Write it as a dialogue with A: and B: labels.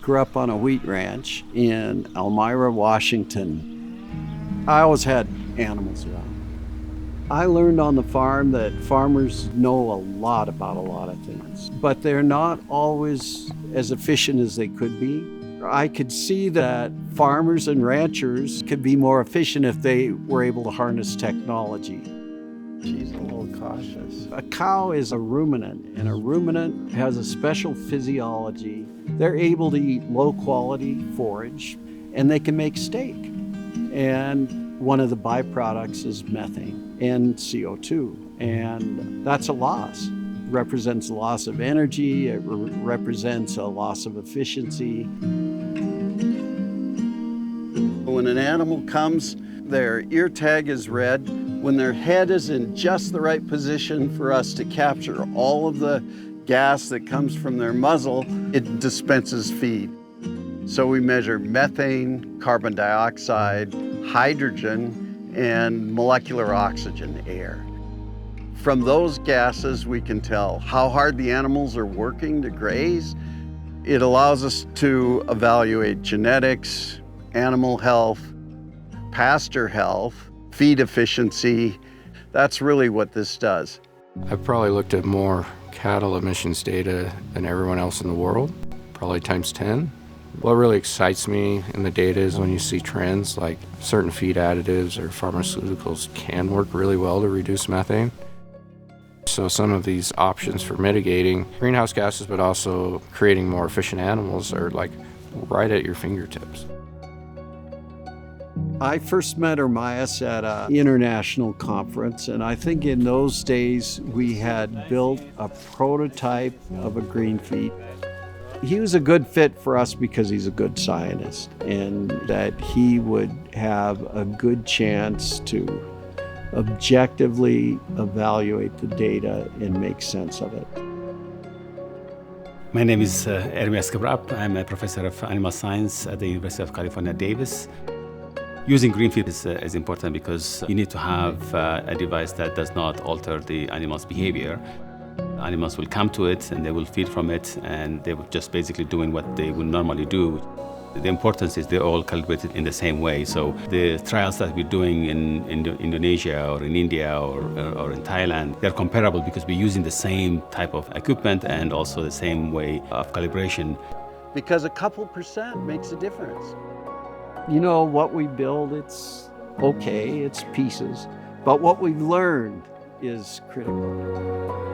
A: grew up on a wheat ranch in Elmira, Washington. I always had animals around. I learned on the farm that farmers know a lot about a lot of things, but they're not always as efficient as they could be. I could see that farmers and ranchers could be more efficient if they were able to harness technology. She's a little cautious. A cow is a ruminant, and a ruminant has a special physiology. They're able to eat low-quality forage, and they can make steak. And one of the byproducts is methane and CO2, and that's a loss. It represents a loss of energy, it represents a loss of efficiency. When an animal comes, their ear tag is red. When their head is in just the right position for us to capture all of the gas that comes from their muzzle, it dispenses feed. So we measure methane, carbon dioxide, hydrogen, and molecular oxygen, air. From those gases, we can tell how hard the animals are working to graze. It allows us to evaluate genetics, animal health, pasture health, feed efficiency. That's really what this does.
B: I've probably looked at more cattle emissions data than everyone else in the world, probably times 10. What really excites me in the data is when you see trends like certain feed additives or pharmaceuticals can work really well to reduce methane. So some of these options for mitigating greenhouse gases, but also creating more efficient animals are like right at your fingertips.
A: I first met Ermias at an international conference, and I think in those days we had built a prototype of a GreenFeed. He was a good fit for us because he's a good scientist, and that he would have a good chance to objectively evaluate the data and make sense of it.
C: My name is Ermias Kabrab. I'm a professor of animal science at the University of California, Davis. Using GreenFeed is important because you need to have a device that does not alter the animal's behavior. Animals will come to it and they will feed from it, and they will just basically doing what they would normally do. The importance is they're all calibrated in the same way. So the trials that we're doing in Indonesia or in India or in Thailand, they're comparable because we're using the same type of equipment and also the same way of calibration.
A: Because a couple percent makes a difference. You know, what we build, it's okay, it's pieces, but what we've learned is critical.